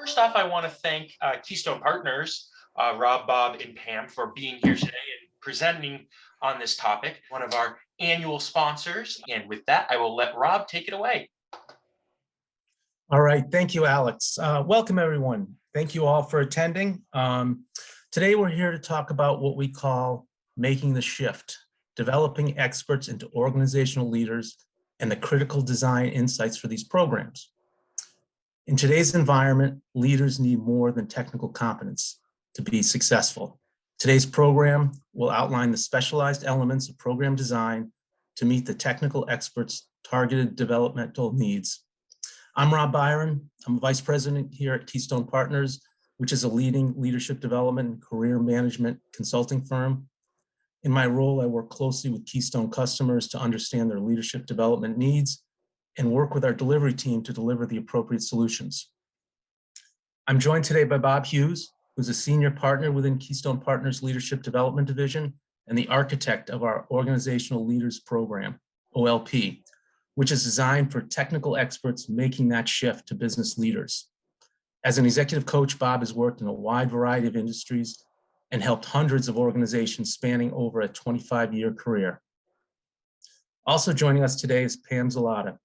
First off, I want to thank Keystone Partners, Rob, Bob, and Pam for being here today and presenting on this topic, one of our annual sponsors. And with that, I will let Rob take it away. All right, thank you, Alex. Welcome, everyone. Thank you all for attending. Today, we're here to talk about what we call making the shift, developing experts into organizational leaders and the critical design insights for these programs. In today's environment, leaders need more than technical competence to be successful. Today's program will outline the specialized elements of program design to meet the technical experts' targeted developmental needs. I'm Rob Byron. I'm a vice president here at Keystone Partners, which is a leading leadership development and career management consulting firm. In my role, I work closely with Keystone customers to understand their leadership development needs and work with our delivery team to deliver the appropriate solutions. I'm joined today by Bob Hughes, who's a senior partner within Keystone Partners Leadership Development Division and the architect of our Organizational Leaders Program, OLP, which is designed for technical experts making that shift to business leaders. As an executive coach, Bob has worked in a wide variety of industries and helped hundreds of organizations spanning over a 25-year career. Also joining us today is Pam Zalata.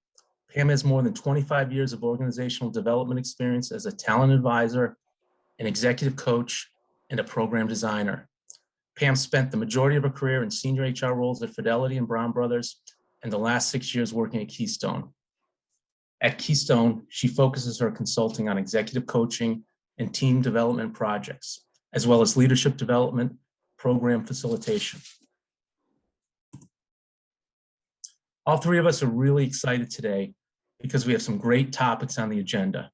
Pam has more than 25 years of organizational development experience as a talent advisor, an executive coach, and a program designer. Pam spent the majority of her career in senior HR roles at Fidelity and Brown Brothers, and the last 6 years working at Keystone. At Keystone, she focuses her consulting on executive coaching and team development projects, as well as leadership development, program facilitation. All three of us are really excited today because we have some great topics on the agenda.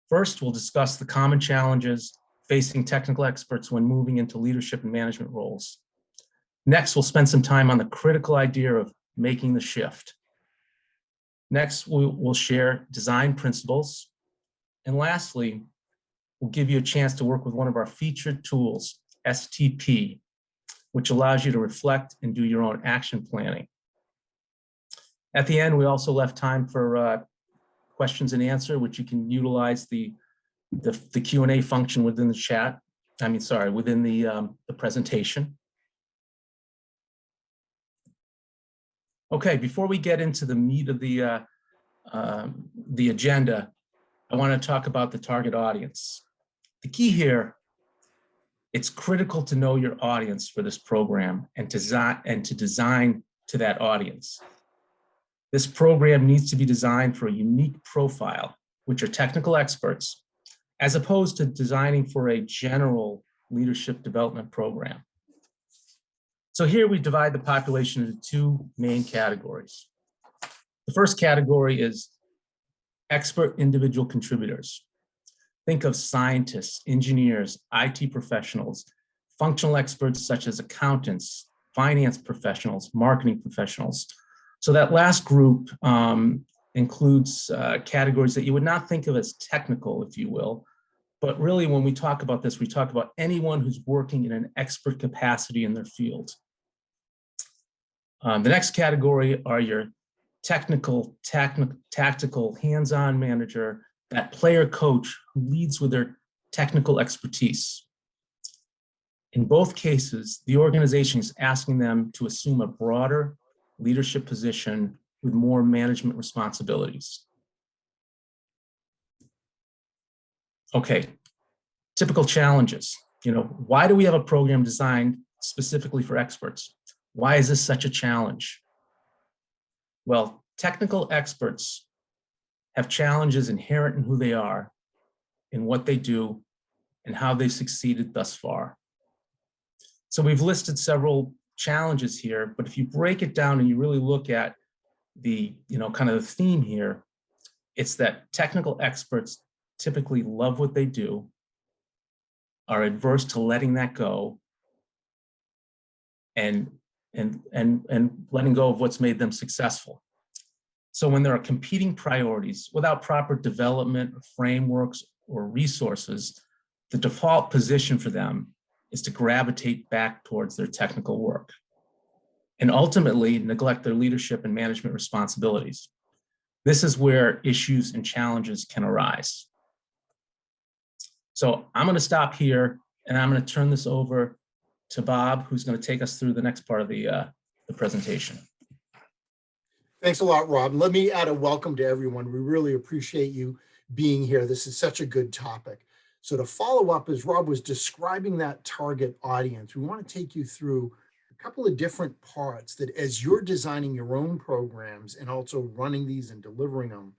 First, we'll discuss the common challenges facing technical experts when moving into leadership and management roles. Next, we'll spend some time on the critical idea of making the shift. Next, we'll share design principles. And lastly, we'll give you a chance to work with one of our featured tools, STP, which allows you to reflect and do your own action planning. At the end, we also left time for questions and answer, which you can utilize the Q&A function within the chat. Within the presentation. Okay, before we get into the meat of the agenda, I want to talk about the target audience. The key here, it's critical to know your audience for this program and to design to that audience. This program needs to be designed for a unique profile, which are technical experts, as opposed to designing for a general leadership development program. So here we divide the population into two main categories. The first category is expert individual contributors. Think of scientists, engineers, IT professionals, functional experts such as accountants, finance professionals, marketing professionals. So that last group includes categories that you would not think of as technical, if you will, but really when we talk about this, we talk about anyone who's working in an expert capacity in their field. The next category are your tactical, hands-on manager, that player coach who leads with their technical expertise. In both cases, the organization is asking them to assume a broader leadership position with more management responsibilities. Okay, typical challenges. Why do we have a program designed specifically for experts? Why is this such a challenge? Well, technical experts have challenges inherent in who they are, in what they do, and how they've succeeded thus far. So we've listed several challenges here, but if you break it down and you really look at the, kind of the theme here, it's that technical experts typically love what they do, are adverse to letting that go, and letting go of what's made them successful. So when there are competing priorities without proper development or frameworks or resources, the default position for them is to gravitate back towards their technical work and ultimately neglect their leadership and management responsibilities. This is where issues and challenges can arise. So I'm going to stop here and I'm going to turn this over to Bob, who's going to take us through the next part of the presentation. Thanks a lot, Rob. Let me add a welcome to everyone. We really appreciate you being here. This is such a good topic. So to follow up, as Rob was describing that target audience, we want to take you through a couple of different parts that as you're designing your own programs and also running these and delivering them,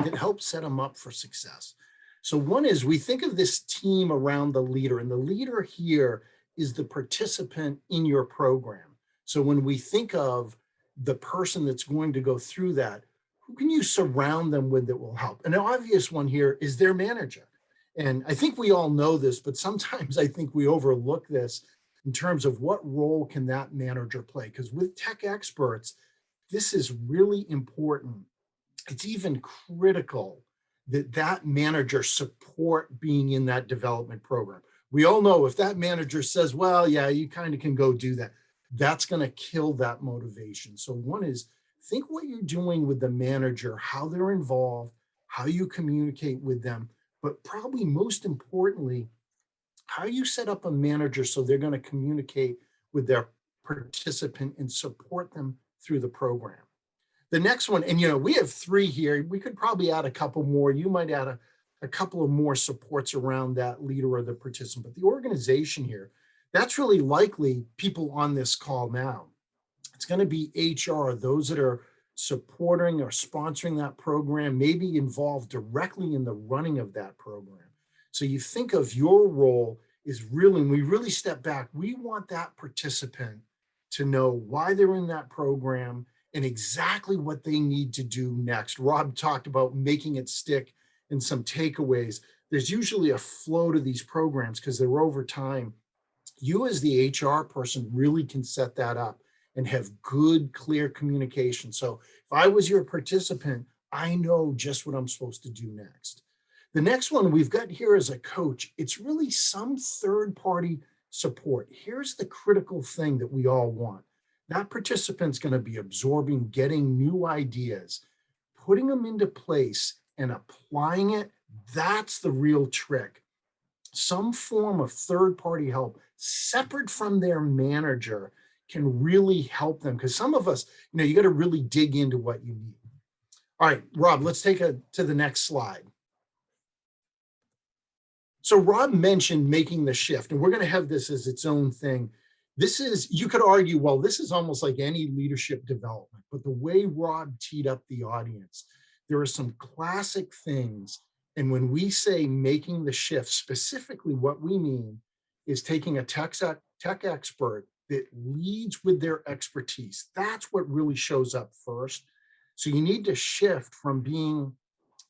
that helps set them up for success. So one is we think of this team around the leader, and the leader here is the participant in your program. So when we think of the person that's going to go through that, who can you surround them with that will help? And an obvious one here is their manager. And I think we all know this, but sometimes I think we overlook this in terms of what role can that manager play? Because with tech experts, this is really important. It's even critical that that manager support being in that development program. We all know if that manager says, well, yeah, you kind of can go do that, that's going to kill that motivation. So one is think what you're doing with the manager, how they're involved, how you communicate with them, but probably most importantly, how you set up a manager so they're going to communicate with their participant and support them through the program. The next one, and we have 3 here. We could probably add a couple more. You might add a couple of more supports around that leader or the participant. But the organization here, that's really likely people on this call now. It's going to be HR, those that are supporting or sponsoring that program, maybe involved directly in the running of that program. So you think of your role is really, when we really step back, we want that participant to know why they're in that program and exactly what they need to do next. Rob talked about making it stick and some takeaways. There's usually a flow to these programs because they're over time. You as the HR person really can set that up and have good, clear communication. So if I was your participant, I know just what I'm supposed to do next. The next one we've got here as a coach, it's really some third-party support. Here's the critical thing that we all want. That participant's going to be absorbing, getting new ideas, putting them into place and applying it. That's the real trick. Some form of third-party help separate from their manager can really help them, because some of us, you got to really dig into what you need. All right, Rob, let's take it to the next slide. So Rob mentioned making the shift, and we're going to have this as its own thing. This is, you could argue, well, this is almost like any leadership development, but the way Rob teed up the audience, there are some classic things. And when we say making the shift, specifically what we mean is taking a tech expert that leads with their expertise. That's what really shows up first. So you need to shift from being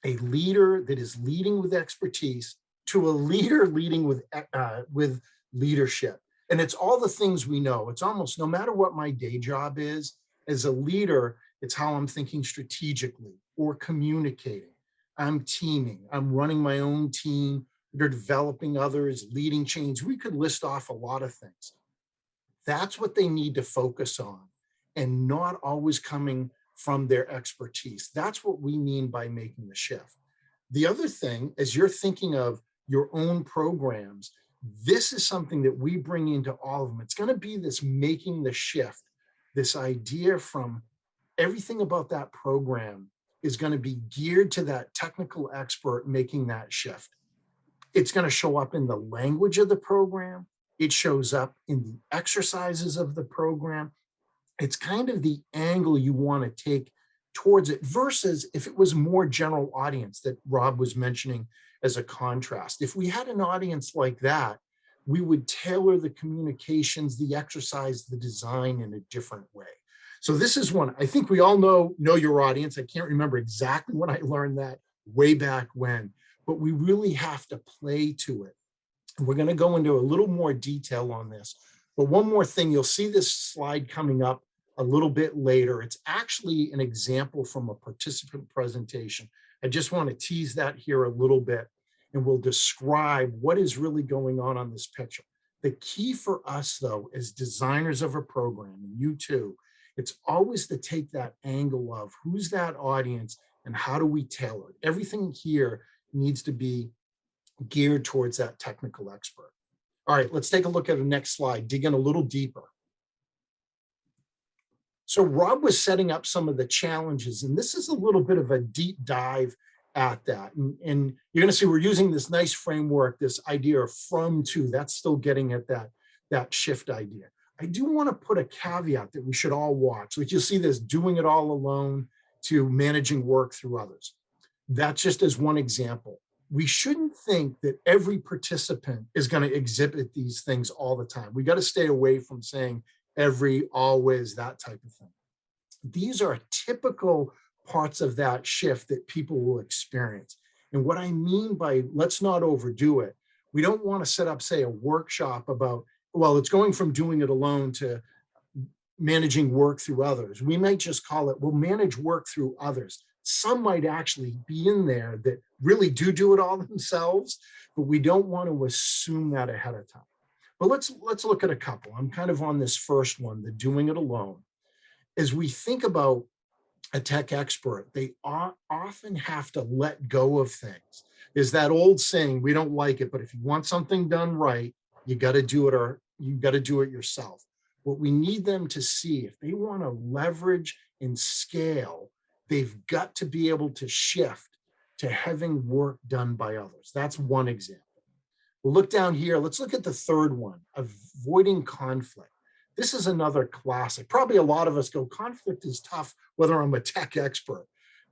a leader that is leading with expertise to a leader leading with leadership. And it's all the things we know. It's almost no matter what my day job is, as a leader, it's how I'm thinking strategically or communicating. I'm teaming, I'm running my own team, they're developing others, leading change. We could list off a lot of things. That's what they need to focus on and not always coming from their expertise. That's what we mean by making the shift. The other thing, as you're thinking of your own programs, this is something that we bring into all of them. It's going to be this making the shift, this idea from everything about that program is going to be geared to that technical expert making that shift. It's going to show up in the language of the program. It shows up in the exercises of the program. It's kind of the angle you want to take towards it versus if it was more general audience that Rob was mentioning as a contrast. If we had an audience like that, we would tailor the communications, the exercise, the design in a different way. So this is one, I think we all know your audience. I can't remember exactly when I learned that way back when, but we really have to play to it. We're going to go into a little more detail on this. But one more thing, you'll see this slide coming up a little bit later. It's actually an example from a participant presentation. I just want to tease that here a little bit, and we'll describe what is really going on this picture. The key for us, though, as designers of a program, and you too, it's always to take that angle of who's that audience and how do we tailor it. Everything here needs to be geared towards that technical expert. All right, let's take a look at the next slide, dig in a little deeper. So Rob was setting up some of the challenges, and this is a little bit of a deep dive at that. And you're going to see we're using this nice framework, this idea of from to, that's still getting at that shift idea. I do want to put a caveat that we should all watch. Like you'll see this doing it all alone to managing work through others. That's just as one example. We shouldn't think that every participant is going to exhibit these things all the time. We got to stay away from saying every, always, that type of thing. These are typical parts of that shift that people will experience. And what I mean by let's not overdo it, we don't want to set up, say, a workshop about, well, it's going from doing it alone to managing work through others. We might just call it, we'll manage work through others. Some might actually be in there that really do it all themselves, but we don't want to assume that ahead of time. But let's look at a couple. I'm kind of on this first one, the doing it alone. As we think about a tech expert, they often have to let go of things. There's that old saying, we don't like it, but if you want something done right, you got to do it, or you got to do it yourself. What we need them to see, if they want to leverage and scale, they've got to be able to shift to having work done by others. That's one example. We'll look down here. Let's look at the third one, avoiding conflict. This is another classic. Probably a lot of us go, conflict is tough, whether I'm a tech expert.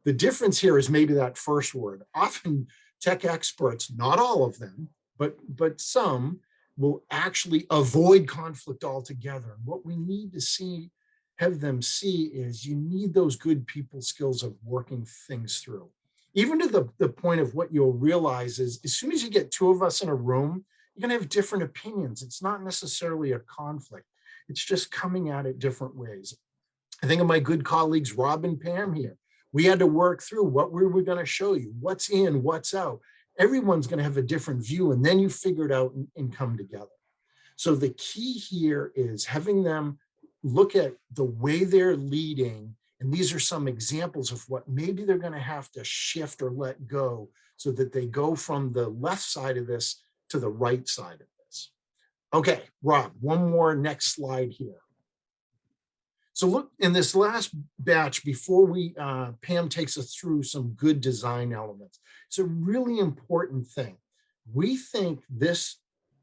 The difference here is maybe that first word. Often tech experts, not all of them, but some will actually avoid conflict altogether. And what we need to have them see is you need those good people skills of working things through. Even to the point of what you'll realize is as soon as you get two of us in a room, you're going to have different opinions. It's not necessarily a conflict. It's just coming at it different ways. I think of my good colleagues, Rob and Pam here. We had to work through what we were going to show you, what's in, what's out. Everyone's going to have a different view, and then you figure it out and come together. So the key here is having them look at the way they're leading. And these are some examples of what maybe they're going to have to shift or let go so that they go from the left side of this to the right side of this. Okay, Rob, one more next slide here. So look, in this last batch, before Pam takes us through some good design elements, it's a really important thing. We think this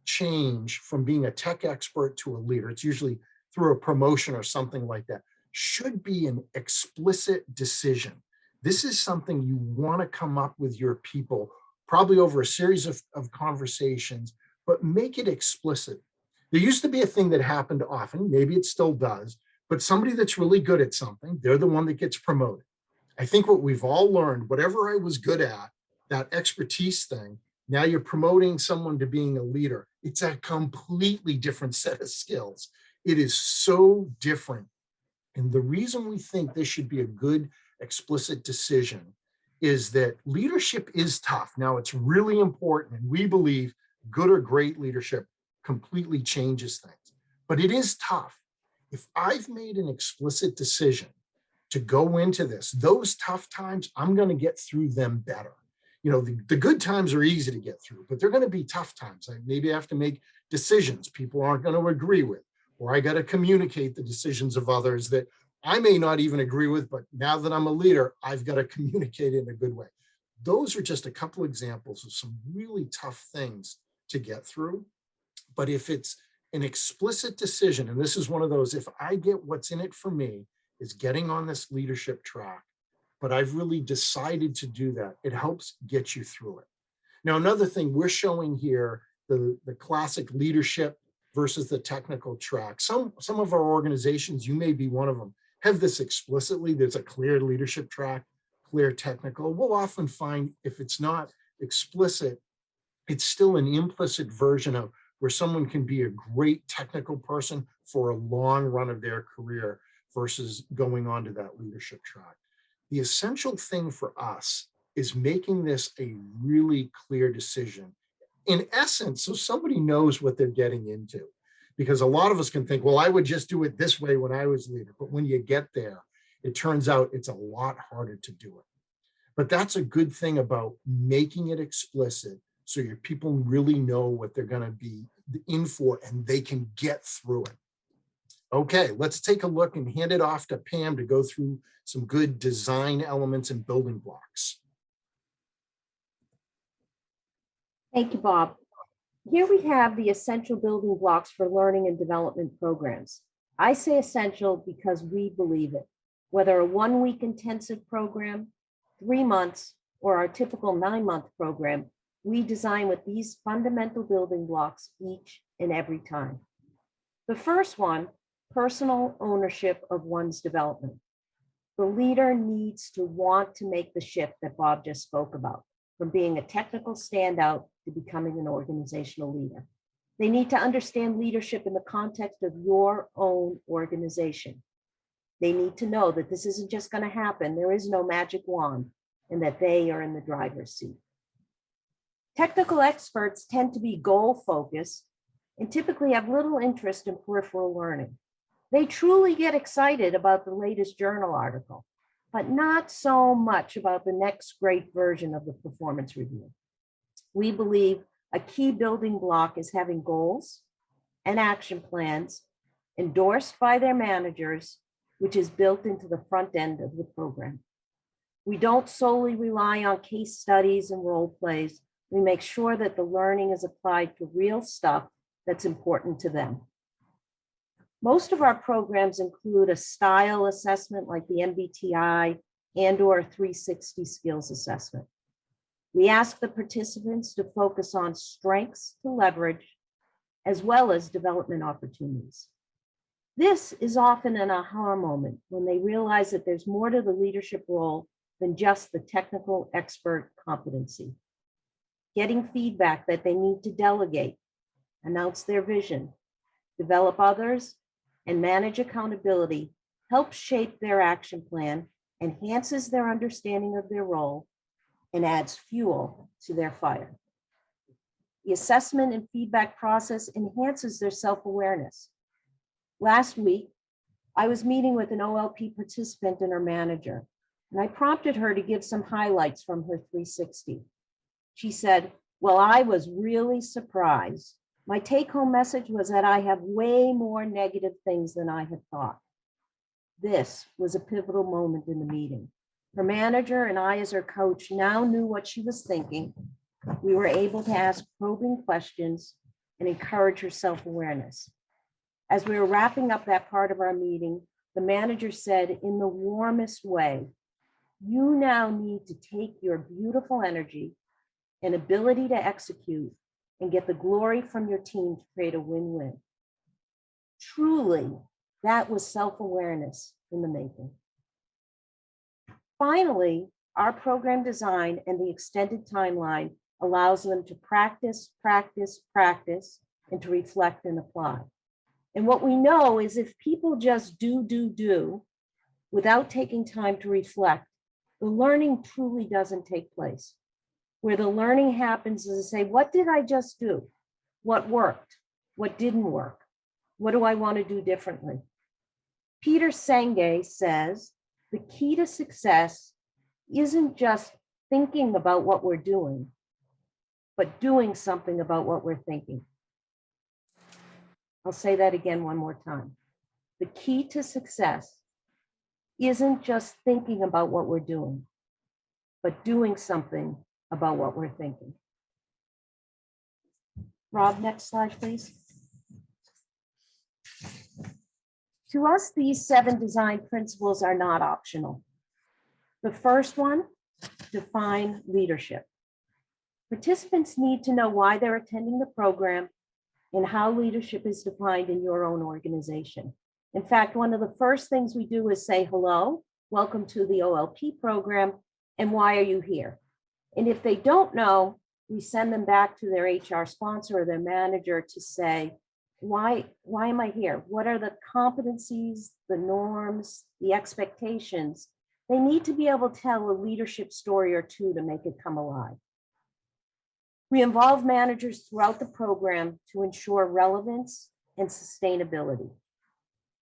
change from being a tech expert to a leader, it's usually through a promotion or something like that, should be an explicit decision. This is something you want to come up with your people, probably over a series of conversations, but make it explicit. There used to be a thing that happened often, maybe it still does, but somebody that's really good at something, they're the one that gets promoted. I think what we've all learned, whatever I was good at, that expertise thing, now you're promoting someone to being a leader. It's a completely different set of skills. It is so different. And the reason we think this should be a good explicit decision is that leadership is tough. Now, it's really important, and we believe good or great leadership completely changes things, but it is tough. If I've made an explicit decision to go into this, those tough times, I'm going to get through them better. You know, the good times are easy to get through, but they're going to be tough times. I maybe have to make decisions people aren't going to agree with, or I got to communicate the decisions of others that I may not even agree with, but now that I'm a leader, I've got to communicate in a good way. Those are just a couple examples of some really tough things to get through. But if it's an explicit decision, and this is one of those, if I get what's in it for me is getting on this leadership track, but I've really decided to do that, it helps get you through it. Now, another thing we're showing here, the classic leadership versus the technical track. Some of our organizations, you may be one of them, have this explicitly. There's a clear leadership track, clear technical. We'll often find if it's not explicit, it's still an implicit version of where someone can be a great technical person for a long run of their career versus going on to that leadership track. The essential thing for us is making this a really clear decision. In essence, so somebody knows what they're getting into. Because a lot of us can think, well, I would just do it this way when I was leader. But when you get there, it turns out it's a lot harder to do it. But that's a good thing about making it explicit so your people really know what they're going to be in for and they can get through it. Okay, let's take a look and hand it off to Pam to go through some good design elements and building blocks. Thank you, Bob. Here we have the essential building blocks for learning and development programs. I say essential because we believe it. Whether a 1-week intensive program, 3 months, or our typical 9-month program, we design with these fundamental building blocks each and every time. The first one, personal ownership of one's development. The leader needs to want to make the shift that Bob just spoke about, from being a technical standout to becoming an organizational leader. They need to understand leadership in the context of your own organization. They need to know that this isn't just going to happen. There is no magic wand, and that they are in the driver's seat. Technical experts tend to be goal-focused and typically have little interest in peripheral learning. They truly get excited about the latest journal article, but not so much about the next great version of the performance review. We believe a key building block is having goals and action plans endorsed by their managers, which is built into the front end of the program. We don't solely rely on case studies and role plays. We make sure that the learning is applied to real stuff that's important to them. Most of our programs include a style assessment like the MBTI and/or a 360 skills assessment. We ask the participants to focus on strengths to leverage, as well as development opportunities. This is often an aha moment when they realize that there's more to the leadership role than just the technical expert competency. Getting feedback that they need to delegate, announce their vision, develop others, and manage accountability helps shape their action plan, enhances their understanding of their role, and adds fuel to their fire. The assessment and feedback process enhances their self-awareness. Last week, I was meeting with an OLP participant and her manager, and I prompted her to give some highlights from her 360. She said, "Well, I was really surprised. My take-home message was that I have way more negative things than I had thought." This was a pivotal moment in the meeting. Her manager and I, as her coach, now knew what she was thinking. We were able to ask probing questions and encourage her self-awareness. As we were wrapping up that part of our meeting, the manager said in the warmest way, "You now need to take your beautiful energy and ability to execute and get the glory from your team to create a win-win." Truly, that was self-awareness in the making. Finally, our program design and the extended timeline allows them to practice, practice, practice, and to reflect and apply. And what we know is if people just do, without taking time to reflect, the learning truly doesn't take place. Where the learning happens is to say, what did I just do? What worked? What didn't work? What do I want to do differently? Peter Senge says, the key to success isn't just thinking about what we're doing, but doing something about what we're thinking. I'll say that again one more time. The key to success isn't just thinking about what we're doing, but doing something about what we're thinking. Rob, next slide, please. To us, these 7 design principles are not optional. The first one, define leadership. Participants need to know why they're attending the program and how leadership is defined in your own organization. In fact, one of the first things we do is say, hello, welcome to the OLP program, and why are you here? And if they don't know, we send them back to their HR sponsor or their manager to say, why am I here? What are the competencies, the norms, the expectations? They need to be able to tell a leadership story or two to make it come alive. We involve managers throughout the program to ensure relevance and sustainability.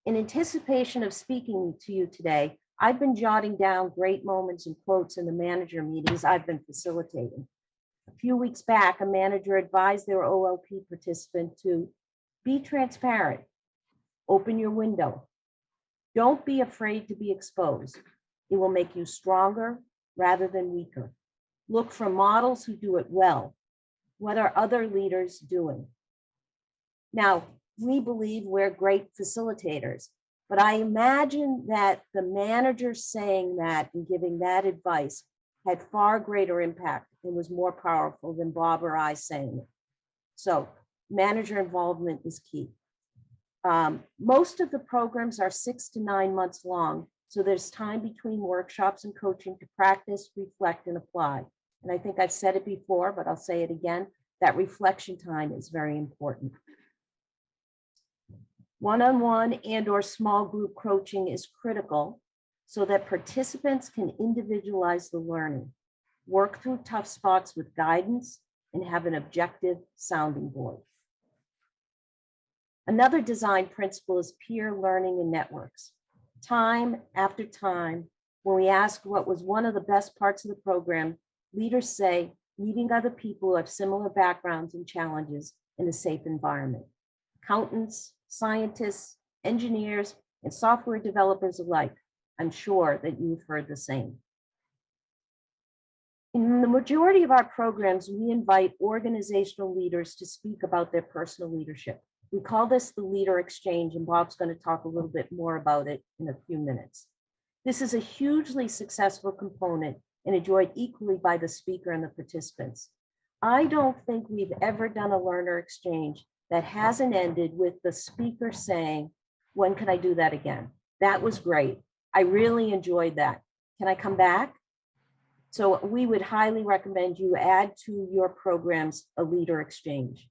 In anticipation of speaking to you today, I've been jotting down great moments and quotes in the manager meetings I've been facilitating. A few weeks back, a manager advised their OLP participant to be transparent, open your window. Don't be afraid to be exposed. It will make you stronger rather than weaker. Look for models who do it well. What are other leaders doing? Now, we believe we're great facilitators, but I imagine that the manager saying that and giving that advice had far greater impact and was more powerful than Bob or I saying it. So manager involvement is key. Most of the programs are 6 to 9 months long, so there's time between workshops and coaching to practice, reflect, and apply. And I think I've said it before, but I'll say it again, that reflection time is very important. One-on-one and/or small group coaching is critical so that participants can individualize the learning, work through tough spots with guidance, and have an objective sounding board. Another design principle is peer learning and networks. Time after time, when we ask what was one of the best parts of the program, leaders say meeting other people who have similar backgrounds and challenges in a safe environment. Accountants, scientists, engineers, and software developers alike, I'm sure that you've heard the same. In the majority of our programs, we invite organizational leaders to speak about their personal leadership. We call this the leader exchange, and Bob's going to talk a little bit more about it in a few minutes. This is a hugely successful component and enjoyed equally by the speaker and the participants. I don't think we've ever done a learner exchange that hasn't ended with the speaker saying, when can I do that again? That was great. I really enjoyed that. Can I come back? So we would highly recommend you add to your programs a leader exchange.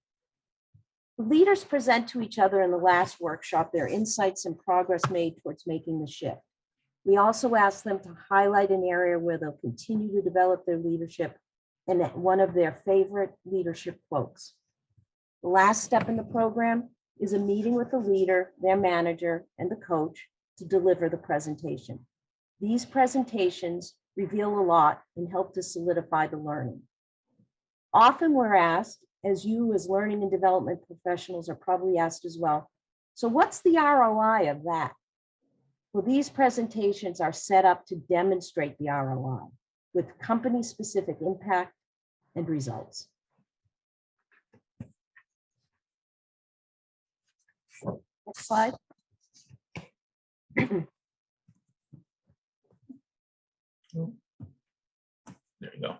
The leaders present to each other in the last workshop their insights and progress made towards making the shift. We also ask them to highlight an area where they'll continue to develop their leadership and one of their favorite leadership quotes. The last step in the program is a meeting with the leader, their manager, and the coach to deliver the presentation. These presentations reveal a lot and help to solidify the learning. Often we're asked, as you as learning and development professionals are probably asked as well, so what's the ROI of that? Well, these presentations are set up to demonstrate the ROI with company-specific impact and results. Next slide. There you go.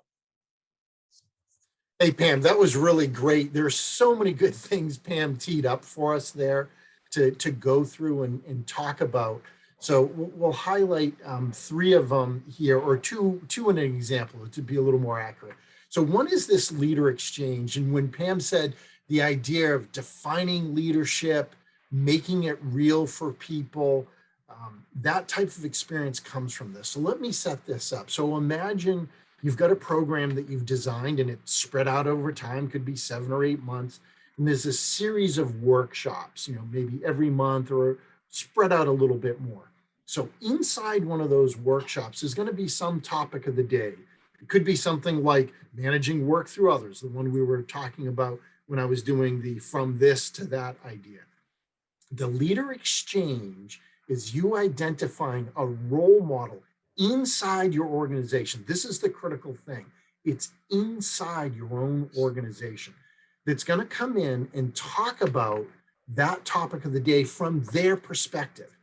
Hey, Pam, that was really great. There's so many good things Pam teed up for us there to go through and talk about. So we'll highlight 3 of them here, or two in an example to be a little more accurate. So one is this leader exchange. And when Pam said the idea of defining leadership, making it real for people, that type of experience comes from this. So let me set this up. So imagine you've got a program that you've designed and it's spread out over time, could be 7 or 8 months. And there's a series of workshops, maybe every month or spread out a little bit more. So inside one of those workshops is going to be some topic of the day. It could be something like managing work through others, the one we were talking about when I was doing the from this to that idea. The leader exchange is you identifying a role model inside your organization. This is the critical thing. It's inside your own organization that's going to come in and talk about that topic of the day from their perspective.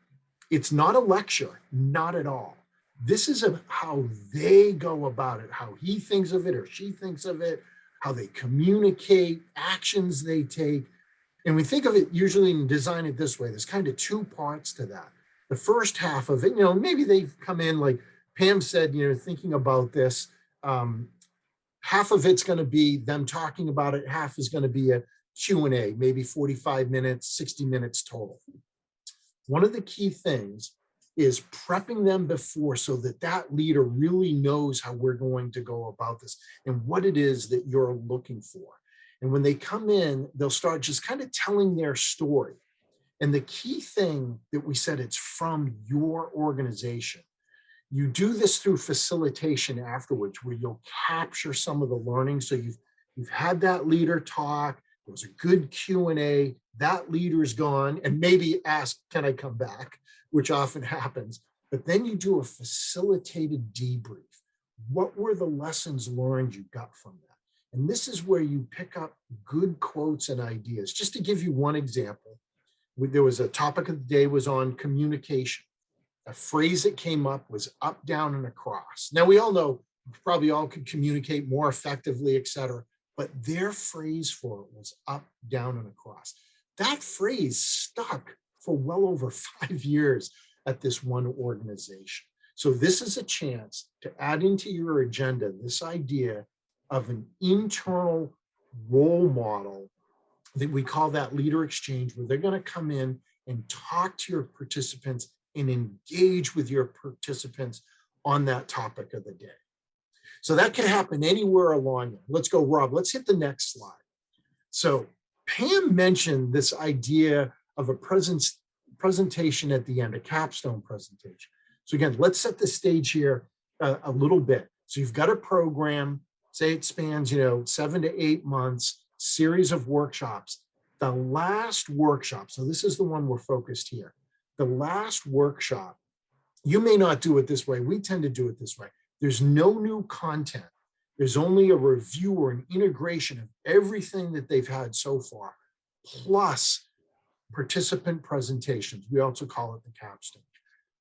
It's not a lecture, not at all. This is how they go about it, how he thinks of it or she thinks of it, how they communicate, actions they take. And we think of it usually and design it this way. There's kind of 2 parts to that. The first half of it, maybe they've come in like Pam said, thinking about this, half of it's going to be them talking about it. Half is going to be a Q&A, maybe 45 minutes, 60 minutes total. One of the key things is prepping them before so that that leader really knows how we're going to go about this and what it is that you're looking for. And when they come in, they'll start just kind of telling their story. And the key thing that we said, it's from your organization. You do this through facilitation afterwards, where you'll capture some of the learning. So you've had that leader talk, there was a good Q&A, that leader's gone, and maybe ask, can I come back? Which often happens. But then you do a facilitated debrief. What were the lessons learned you got from that? And this is where you pick up good quotes and ideas. Just to give you one example, there was a topic of the day was on communication. A phrase that came up was up, down, and across. Now, we all know probably all could communicate more effectively, et cetera, but their phrase for it was up, down, and across. That phrase stuck for well over 5 years at this one organization. So this is a chance to add into your agenda this idea of an internal role model that we call that leader exchange, where they're going to come in and talk to your participants and engage with your participants on that topic of the day. So that can happen anywhere along it. Let's go, Rob. Let's hit the next slide. So Pam mentioned this idea of a presentation at the end, a capstone presentation. So again, let's set the stage here a little bit. So you've got a program, say it spans, 7 to 8 months, series of workshops. The last workshop, so this is the one we're focused here. The last workshop, you may not do it this way. We tend to do it this way. There's no new content. There's only a review or an integration of everything that they've had so far, plus participant presentations. We also call it the capstone.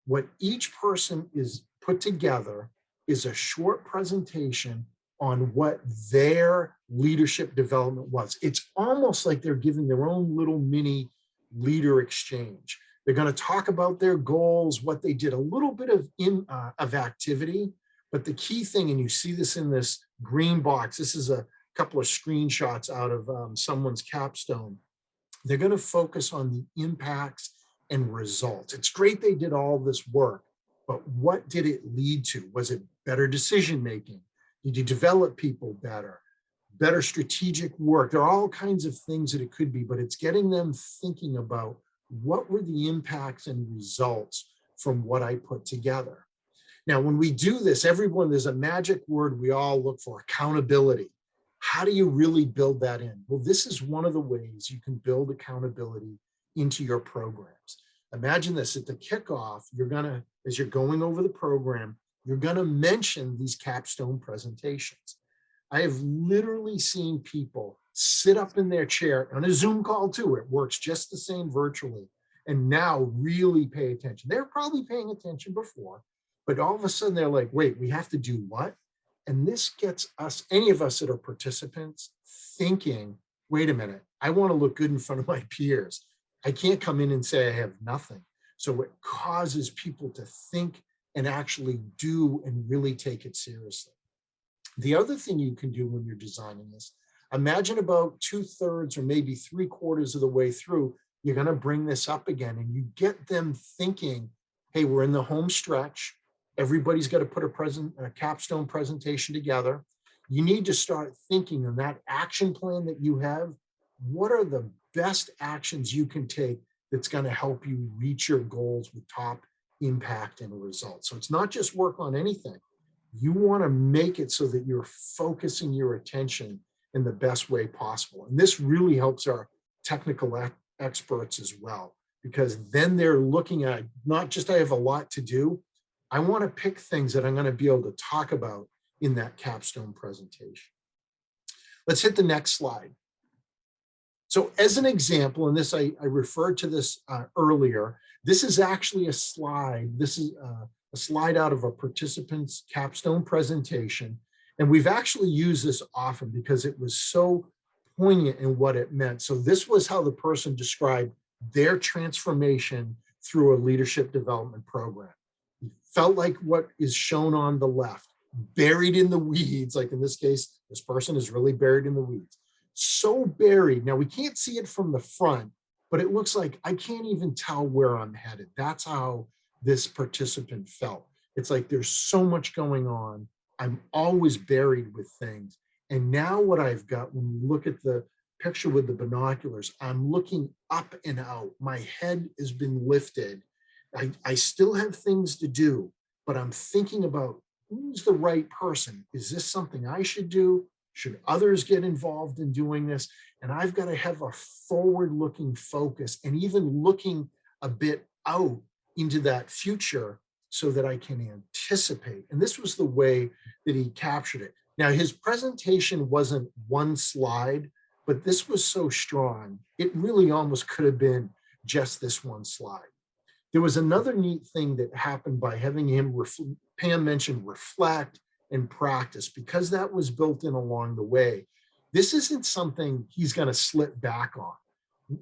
What each person is put together is a short presentation on what their leadership development was. It's almost like they're giving their own little mini leader exchange. They're going to talk about their goals, what they did, a little bit of activity, but the key thing, and you see this in this green box, this is a couple of screenshots out of someone's capstone. They're going to focus on the impacts and results. It's great they did all this work, but what did it lead to? Was it better decision making? Did you develop people better? Better strategic work? There are all kinds of things that it could be, but it's getting them thinking about what were the impacts and results from what I put together. Now, when we do this, everyone, there's a magic word we all look for: accountability. How do you really build that in? Well, this is one of the ways you can build accountability into your programs. Imagine this: at the kickoff, as you're going over the program, you're gonna mention these capstone presentations. I have literally seen people sit up in their chair on a Zoom call too. It works just the same virtually, and now really pay attention. They're probably paying attention before, but all of a sudden they're like, wait, we have to do what? And this gets us, any of us that are participants, thinking, wait a minute, I want to look good in front of my peers. I can't come in and say I have nothing. So it causes people to think and actually do and really take it seriously. The other thing you can do when you're designing this, imagine about 2/3 or maybe 3/4 of the way through, you're going to bring this up again and you get them thinking, hey, we're in the home stretch. Everybody's got to put a capstone presentation together. You need to start thinking on that action plan that you have. What are the best actions you can take that's going to help you reach your goals with top impact and results? So it's not just work on anything. You want to make it so that you're focusing your attention in the best way possible. And this really helps our technical experts as well, because then they're looking at not just I have a lot to do. I want to pick things that I'm going to be able to talk about in that capstone presentation. Let's hit the next slide. So as an example, and this I referred to this earlier, this is actually a slide. This is a slide out of a participant's capstone presentation. And we've actually used this often because it was so poignant in what it meant. So this was how the person described their transformation through a leadership development program. It felt like what is shown on the left, buried in the weeds. Like in this case, this person is really buried in the weeds. So buried. Now we can't see it from the front, but it looks like I can't even tell where I'm headed. That's how this participant felt. It's like there's so much going on. I'm always buried with things. And now what I've got, when you look at the picture with the binoculars, I'm looking up and out. My head has been lifted. I still have things to do, but I'm thinking about who's the right person. Is this something I should do? Should others get involved in doing this? And I've got to have a forward-looking focus and even looking a bit out into that future so that I can anticipate. And this was the way that he captured it. Now, his presentation wasn't one slide, but this was so strong, it really almost could have been just this one slide. There was another neat thing that happened by having him, Pam mentioned, reflect and practice, because that was built in along the way. This isn't something he's going to slip back on.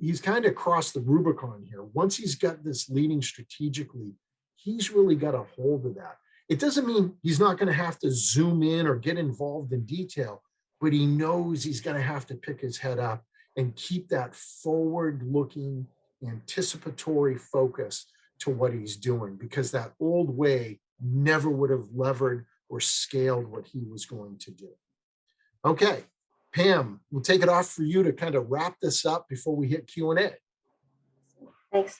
He's kind of crossed the Rubicon here. Once he's got this leading strategically, he's really got a hold of that. It doesn't mean he's not going to have to zoom in or get involved in detail, but he knows he's going to have to pick his head up and keep that forward-looking, anticipatory focus to what he's doing, because that old way never would have levered or scaled what he was going to do. Okay, Pam, we'll take it off for you to kind of wrap this up before we hit Q&A. Thanks.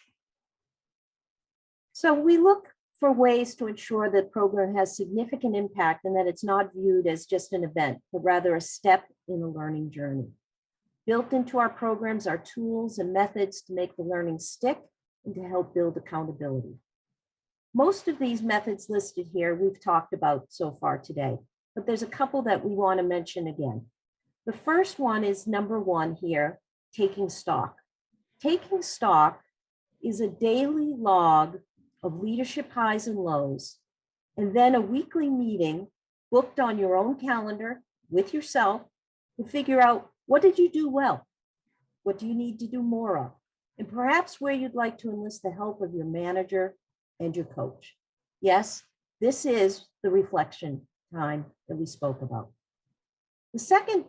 So we look for ways to ensure that program has significant impact and that it's not viewed as just an event, but rather a step in the learning journey. Built into our programs are tools and methods to make the learning stick and to help build accountability. Most of these methods listed here we've talked about so far today, but there's a couple that we want to mention again. The first one is number one here, taking stock. Taking stock is a daily log of leadership highs and lows, and then a weekly meeting booked on your own calendar with yourself to figure out, what did you do well? What do you need to do more of? And perhaps where you'd like to enlist the help of your manager and your coach. Yes, this is the reflection time that we spoke about. The second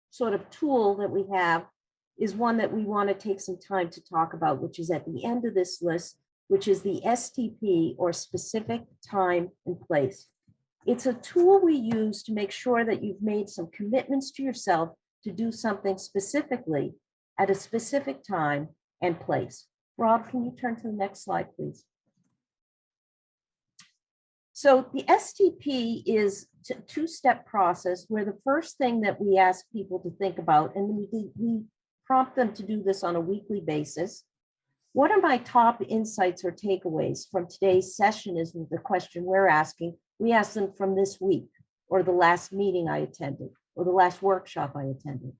sort of tool that we have is one that we want to take some time to talk about, which is at the end of this list, which is the STP, or specific time and place. It's a tool we use to make sure that you've made some commitments to yourself to do something specifically at a specific time and place. Rob, can you turn to the next slide, please? So the STP is a two-step process where the first thing that we ask people to think about, and we prompt them to do this on a weekly basis. What are my top insights or takeaways from today's session is the question we're asking. We ask them from this week, or the last meeting I attended, or the last workshop I attended.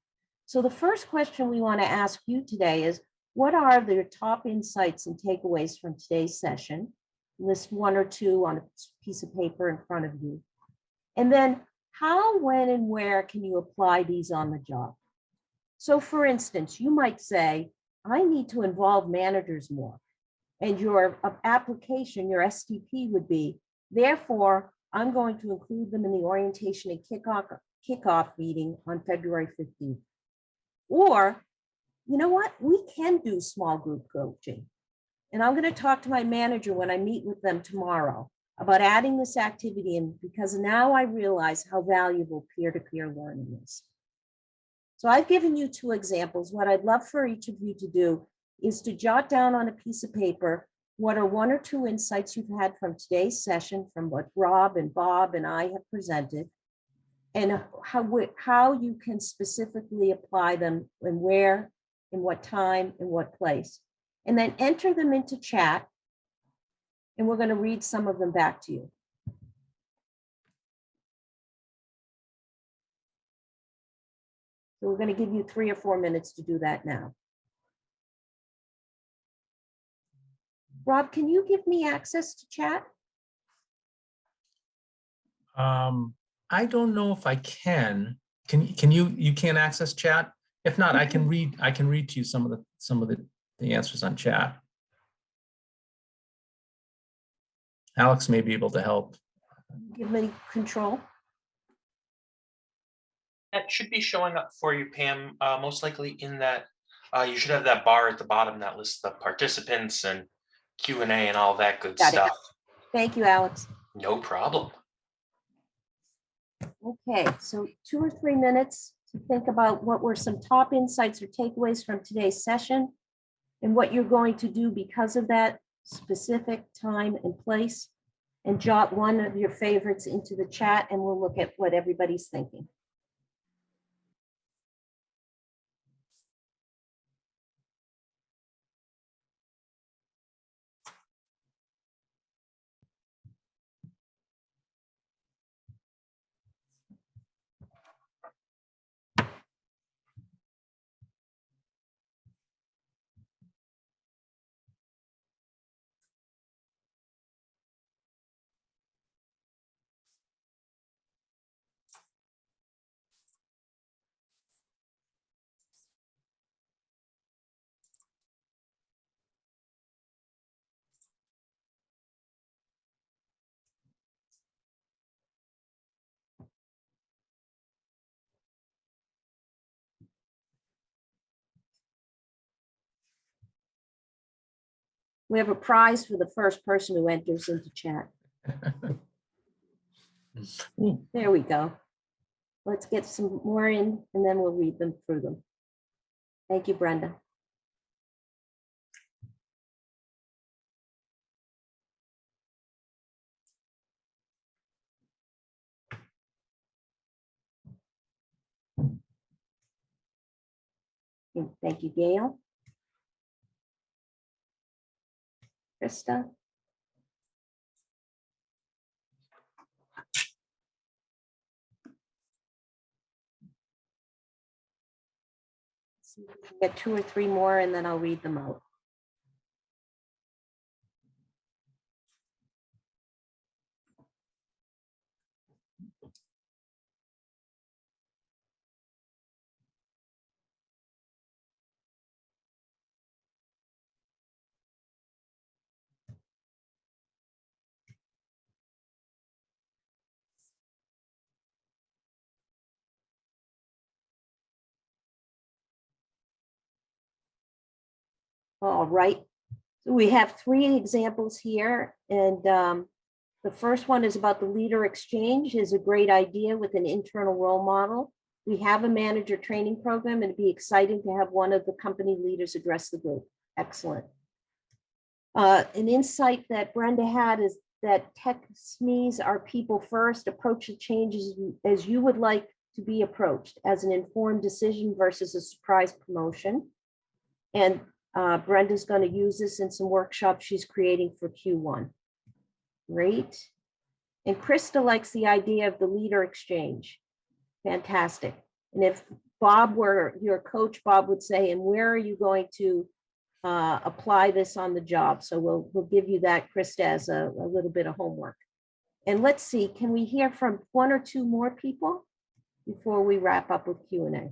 So the first question we want to ask you today is, what are your top insights and takeaways from today's session? List one or two on a piece of paper in front of you. And then how, when, and where can you apply these on the job? So for instance, you might say, I need to involve managers more. And your application, your STP would be, therefore, I'm going to include them in the orientation and kickoff meeting on February 15th. Or, you know what, we can do small group coaching. And I'm going to talk to my manager when I meet with them tomorrow about adding this activity in, because now I realize how valuable peer-to-peer learning is. So I've given you two examples. What I'd love for each of you to do is to jot down on a piece of paper what are one or two insights you've had from today's session, from what Rob and Bob and I have presented, and how you can specifically apply them, and where, in what time, in what place. And then enter them into chat, and we're going to read some of them back to you. So we're going to give you 3 or 4 minutes to do that now. Rob, can you give me access to chat? I don't know if I can. Can you can't access chat? If not, I can read to you some of the answers on chat. Alex may be able to help. Give me control. That should be showing up for you, Pam, most likely in that, you should have that bar at the bottom that lists the participants and Q&A and all that good stuff. Thank you, Alex. No problem. Okay, so 2 or 3 minutes to think about what were some top insights or takeaways from today's session and what you're going to do because of that specific time and place, and jot one of your favorites into the chat, and we'll look at what everybody's thinking. We have a prize for the first person who enters into chat. There we go. Let's get some more in, and then we'll read them through them. Thank you, Brenda. And thank you, Gail. Krista. Get 2 or 3 more, and then I'll read them out. All right, so we have 3 examples here, and the first one is about the leader exchange. Is a great idea with an internal role model. We have a manager training program, and it'd be exciting to have one of the company leaders address the group. Excellent. An insight that Brenda had is that tech SMEs are people first, approach the changes as you would like to be approached, as an informed decision versus a surprise promotion. And Brenda's going to use this in some workshops she's creating for Q1. Great. And Krista likes the idea of the leader we'll Fantastic. And if Bob were your coach, Bob would say, and where are you going to apply this on the job? So we'll give you that, Krista, as a little bit of homework. And let's see, can we hear from 1 or 2 more people before we wrap up with Q&A?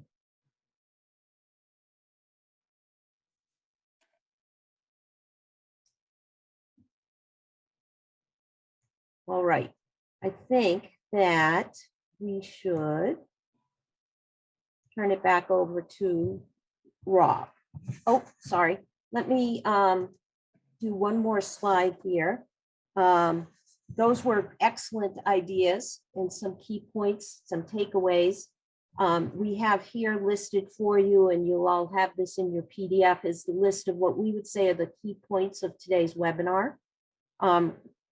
All right, I think that we should turn it back over to Rob. Oh, sorry. Let me do one more slide here. Those were excellent ideas and some key points, some takeaways. We have here listed for you, and you'll all have this in your PDF, is the list of what we would say are the key points of today's webinar.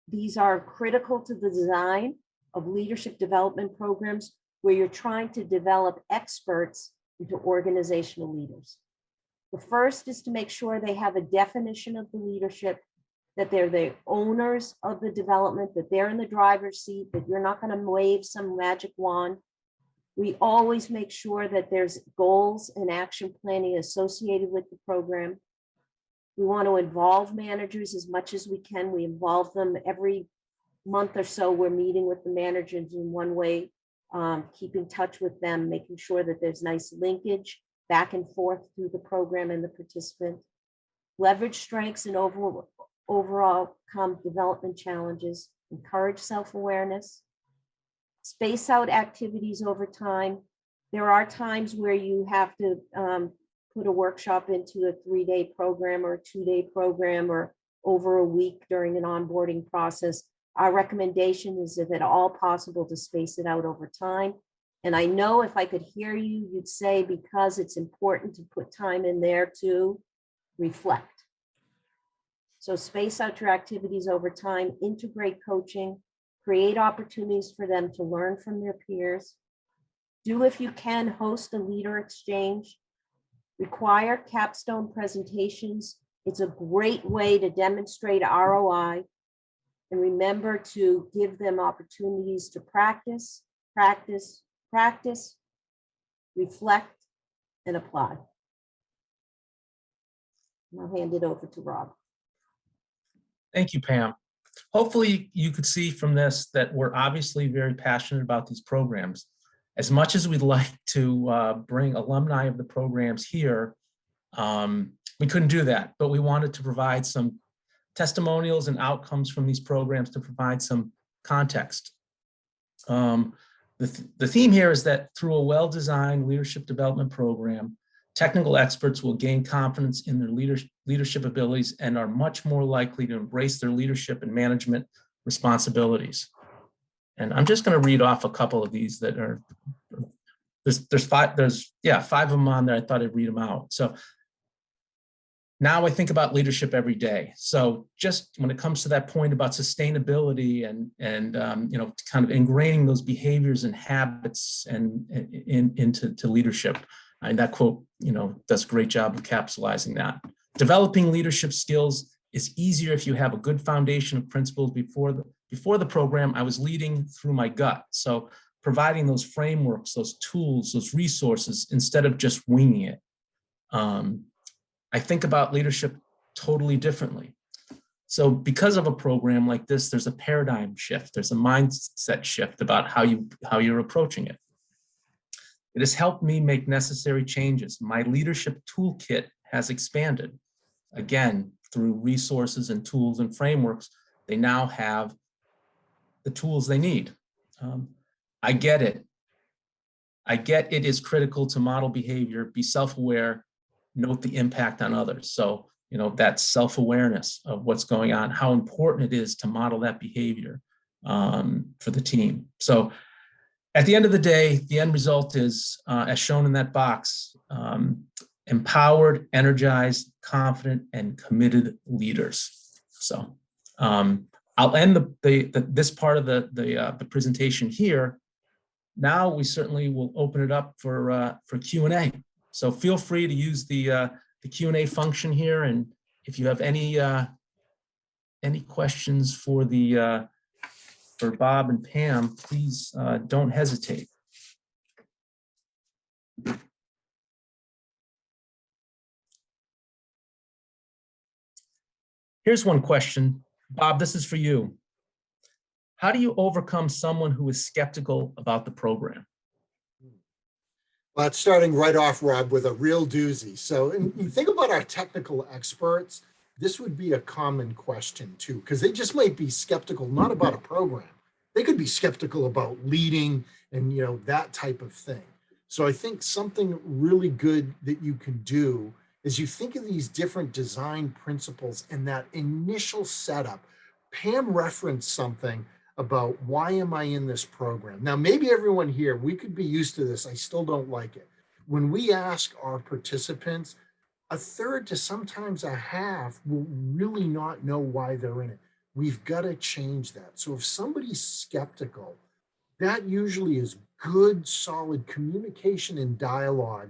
These are critical to the design of leadership development programs where you're trying to develop experts into organizational leaders. The first is to make sure they have a definition of the leadership, that they're the owners of the development, that they're in the driver's seat, that you're not going to wave some magic wand. We always make sure that there's goals and action planning associated with the program. We want to involve managers as much as we can. We involve them every month or so. We're meeting with the managers in one way, keeping touch with them, making sure that there's nice linkage back and forth through the program and the participant. Leverage strengths and overall development challenges. Encourage self-awareness. Space out activities over time. There are times where you have to put a workshop into a 3-day program or a 2-day program or over a week during an onboarding process. Our recommendation is, if at all possible, to space it out over time. And I know if I could hear you, you'd say, because it's important to put time in there to reflect. So space out your activities over time, integrate coaching, create opportunities for them to learn from their peers. Do, if you can, host a leader exchange. Require capstone presentations. It's a great way to demonstrate ROI. And remember to give them opportunities to practice, practice, practice, reflect, and apply. And I'll hand it over to Rob. Thank you, Pam. Hopefully you could see from this that we're obviously very passionate about these programs. As much as we'd like to bring alumni of the programs here, we couldn't do that, but we wanted to provide some testimonials and outcomes from these programs to provide some context. The theme here is that through a well-designed leadership development program, technical experts will gain confidence in their leadership abilities and are much more likely to embrace their leadership and management responsibilities. And I'm just going to read off a couple of these that are, there's five of them on there. I thought I'd read them out. So now I think about leadership every day. So just when it comes to that point about sustainability and kind of ingraining those behaviors and habits and into leadership. And that quote, does a great job of capsulizing that. Developing leadership skills is easier if you have a good foundation of principles. Before the program, I was leading through my gut. So providing those frameworks, those tools, those resources, instead of just winging it. I think about leadership totally differently. So because of a program like this, there's a paradigm shift. There's a mindset shift about how you're approaching it. It has helped me make necessary changes. My leadership toolkit has expanded. Again, through resources and tools and frameworks, they now have the tools they need. I get it. I get it is critical to model behavior, be self-aware, note the impact on others. So, that self-awareness of what's going on, how important it is to model that behavior for the team. So at the end of the day, the end result is, as shown in that box, empowered, energized, confident, and committed leaders. So I'll end this part of the presentation here. Now we certainly will open it up for Q&A. So feel free to use the Q&A function here, and if you have any questions for Bob and Pam, please don't hesitate. Here's one question. Bob, this is for you. How do you overcome someone who is skeptical about the program? Well, it's starting right off, Rob, with a real doozy. So, and you think about our technical experts, this would be a common question too, because they just might be skeptical, not about a program. They could be skeptical about leading and, that type of thing. So I think something really good that you can do is you think of these different design principles and that initial setup. Pam referenced something about why am I in this program? Now, maybe everyone here, we could be used to this. I still don't like it. When we ask our participants, a third to sometimes a half will really not know why they're in it. We've got to change that. So if somebody's skeptical, that usually is good, solid communication and dialogue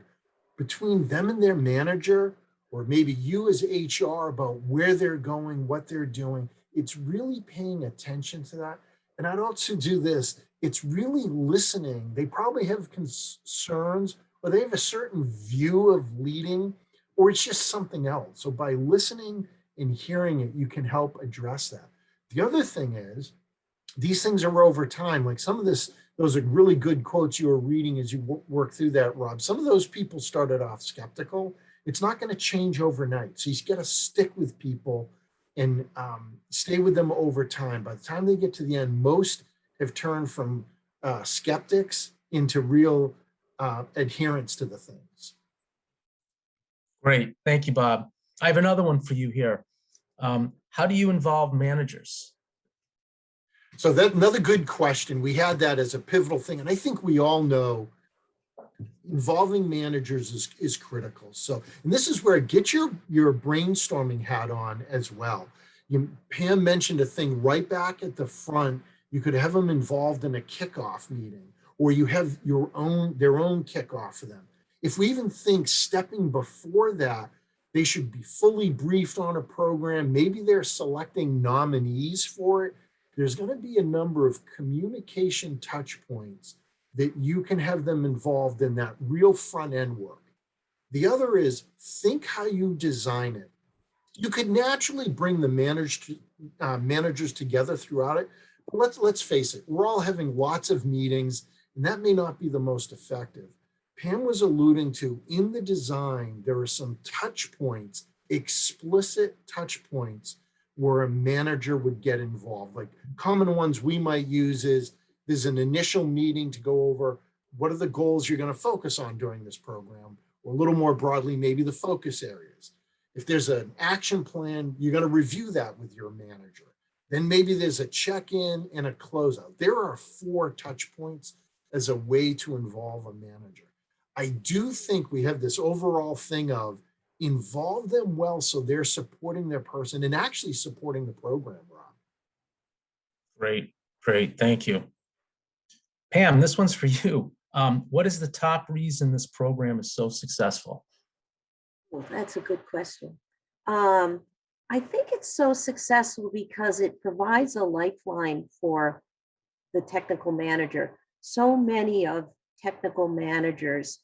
between them and their manager, or maybe you as HR about where they're going, what they're doing. It's really paying attention to that. And I'd also do this. It's really listening. They probably have concerns, or they have a certain view of leading, or it's just something else. So by listening and hearing it, you can help address that. The other thing is, these things are over time. Like some of those are really good quotes you were reading as you work through that, Rob. Some of those people started off skeptical. It's not going to change overnight. So you've got to stick with people and stay with them over time. By the time they get to the end, most have turned from skeptics into real adherence to the things. Great. Thank you, Bob. I have another one for you here. How do you involve managers? So that's another good question. We had that as a pivotal thing. And I think we all know involving managers is critical. So, and this is where get your brainstorming hat on as well. Pam mentioned a thing right back at the front. You could have them involved in a kickoff meeting, or you have their own kickoff for them. If we even think stepping before that, they should be fully briefed on a program. Maybe they're selecting nominees for it. There's going to be a number of communication touch points that you can have them involved in that real front end work. The other is think how you design it. You could naturally bring the managers together throughout it, but let's face it, we're all having lots of meetings, and that may not be the most effective. Pam was alluding to in the design, there are some touch points, explicit touch points where a manager would get involved. Like common ones we might use is there's an initial meeting to go over what are the goals you're going to focus on during this program, or a little more broadly, maybe the focus areas. If there's an action plan, you're going to review that with your manager. Then maybe there's a check-in and a closeout. There are 4 touch points as a way to involve a manager. I do think we have this overall thing of involve them well so they're supporting their person and actually supporting the program, Rob. Great, thank you. Pam, this one's for you. What is the top reason this program is so successful? Well, that's a good question. I think it's so successful because it provides a lifeline for the technical manager. So many of technical managers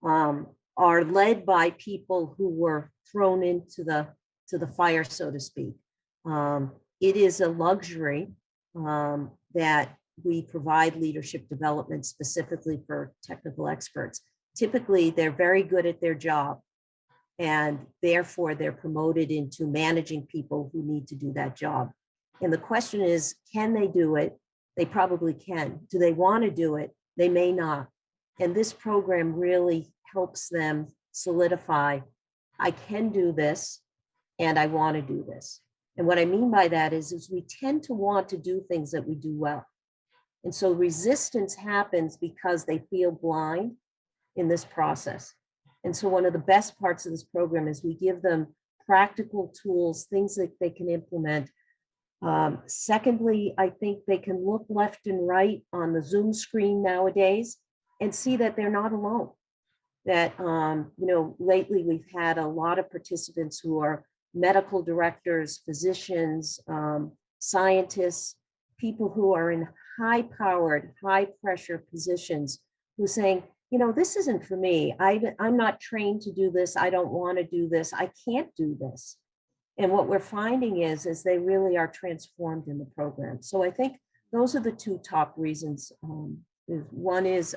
are led by people who were thrown into the fire, so to speak. It is a luxury that we provide leadership development specifically for technical experts. Typically, they're very good at their job, and therefore they're promoted into managing people who need to do that job. And the question is, can they do it? They probably can. Do they want to do it? They may not. And this program really helps them solidify, I can do this and I want to do this. And what I mean by that is we tend to want to do things that we do well. And so resistance happens because they feel blind in this process. And so one of the best parts of this program is we give them practical tools, things that they can implement. Secondly, I think they can look left and right on the Zoom screen nowadays and see that they're not alone. That, lately we've had a lot of participants who are medical directors, physicians, scientists, people who are in high-powered, high-pressure positions who are saying, this isn't for me. I'm not trained to do this. I don't want to do this. I can't do this. And what we're finding is they really are transformed in the program. So I think those are the 2 top reasons. One is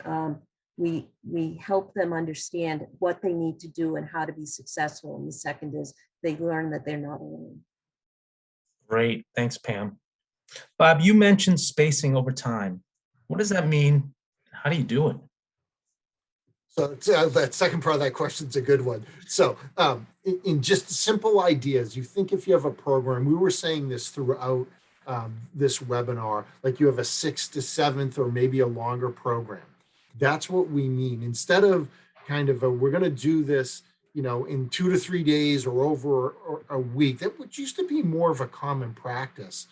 we help them understand what they need to do and how to be successful. And the second is they learn that they're not alone. Great, thanks, Pam. Bob, you mentioned spacing over time. What does that mean? How do you do it? So that second part of that question is a good one. So in just simple ideas, you think if you have a program, we were saying this throughout this webinar, like you have a 6th to 7th or maybe a longer program. That's what we mean. Instead of kind of we're going to do this, in 2 to 3 days or over a week, that which used to be more of a common practice.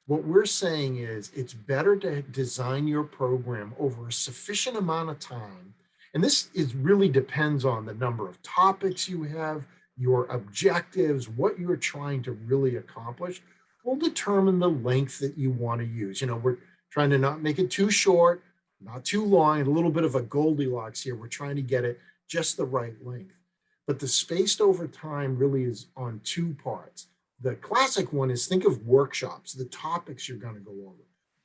What we're saying is it's better to design your program over a sufficient amount of time. And this really depends on the number of topics you have, your objectives, what you're trying to really accomplish will determine the length that you want to use. We're trying to not make it too short, not too long, and a little bit of a Goldilocks here. We're trying to get it just the right length. But the spaced over time really is on 2 parts. The classic one is think of workshops, the topics you're going to go over.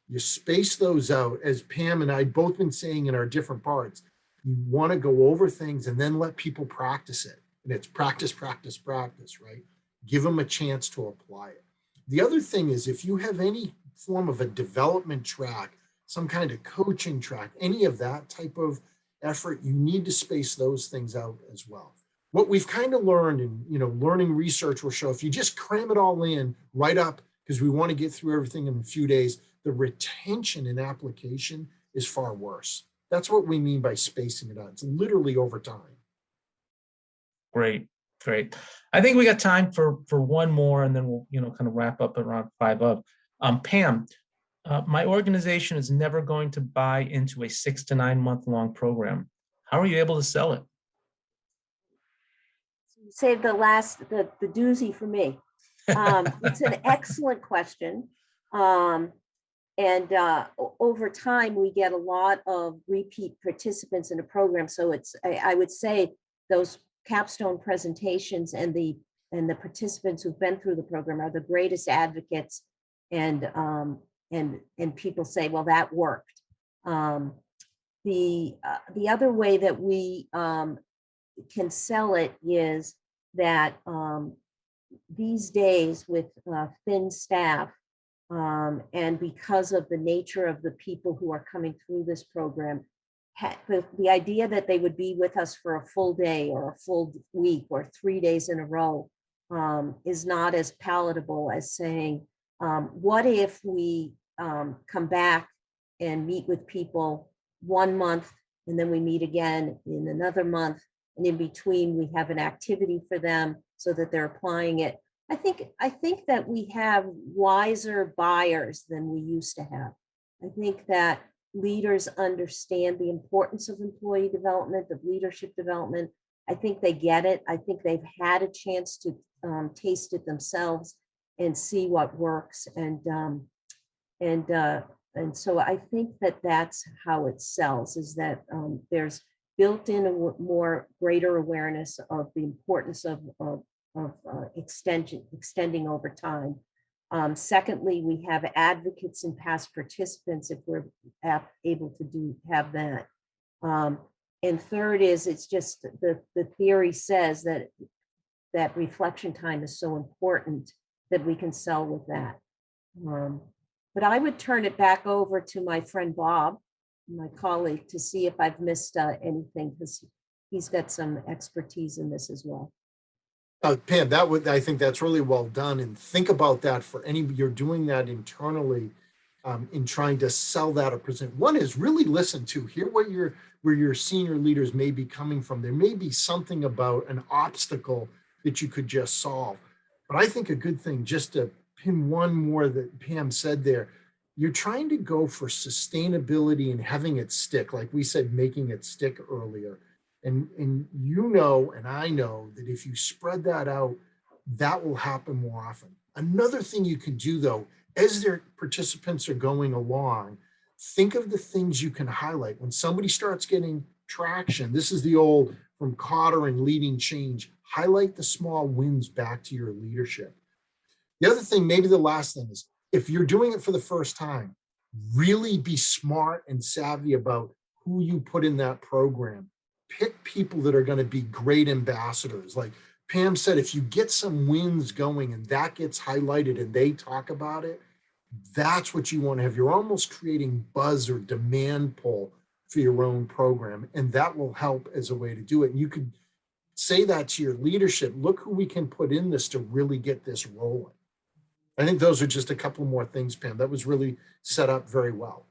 You space those out, as Pam and I both been saying in our different parts. You want to go over things and then let people practice it. And it's practice, practice, practice, right? Give them a chance to apply it. The other thing is if you have any form of a development track, some kind of coaching track, any of that type of effort, you need to space those things out as well. What we've kind of learned and, learning research will show if you just cram it all in right up, because we want to get through everything in a few days, the retention and application is far worse. That's what we mean by spacing it out. It's literally over time. Great, great. I think we got time for one more, and then we'll kind of wrap up around 5 of. Pam, my organization is never going to buy into a 6 to 9 month long program. How are you able to sell it? Save the doozy for me. It's an excellent question. Over time, we get a lot of repeat participants in a program. So I would say those capstone presentations and the participants who've been through the program are the greatest advocates, and people say, well, that worked. The other way that we can sell it is that these days with thin staff, and because of the nature of the people who are coming through this program, the idea that they would be with us for a full day or a full week or 3 days in a row is not as palatable as saying, what if we come back and meet with people 1 month, and then we meet again in another month, and in between we have an activity for them so that they're applying it. I think that we have wiser buyers than we used to have. I think that leaders understand the importance of employee development, of leadership development. I think they get it. I think they've had a chance to taste it themselves and see what works. And so I think that that's how it sells, is that there's built in a more greater awareness of the importance of extending over time. Secondly, we have advocates and past participants if we're able to have that. And third is, it's just the theory says that reflection time is so important that we can sell with that. But I would turn it back over to my friend Bob, my colleague, to see if I've missed anything, because he's got some expertise in this as well. Pam, I think that's really well done. And think about that for you're doing that internally in trying to sell that or present. One is really listen to, hear where your senior leaders may be coming from. There may be something about an obstacle that you could just solve. But I think a good thing, just to pin one more that Pam said there, you're trying to go for sustainability and having it stick, like we said, making it stick earlier. And and I know that if you spread that out, that will happen more often. Another thing you can do, though, as their participants are going along, think of the things you can highlight. When somebody starts getting traction, this is the old from Cotter and leading change, highlight the small wins back to your leadership. The other thing, maybe the last thing, is if you're doing it for the first time, really be smart and savvy about who you put in that program. Pick people that are going to be great ambassadors. Like Pam said, if you get some wins going and that gets highlighted and they talk about it, that's what you want to have. You're almost creating buzz or demand pull for your own program, and that will help as a way to do it. And you could say that to your leadership. Look who we can put in this to really get this rolling. I think those are just a couple more things, Pam. That was really set up very well.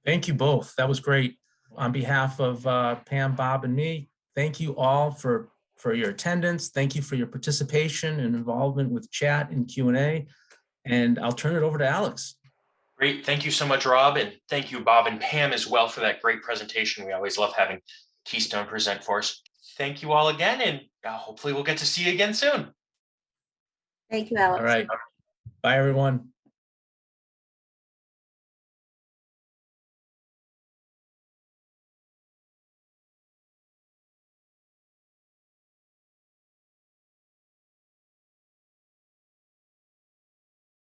Thank you both. That was great. On behalf of Pam, Bob, and me, thank you all for your attendance. Thank you for your participation and involvement with chat and Q&A. And I'll turn it over to Alex. Great. Thank you so much, Rob. And thank you, Bob and Pam, as well, for that great presentation. We always love having Keystone present for us. Thank you all again, and hopefully we'll get to see you again soon. Thank you, Alex. All right. Bye, everyone.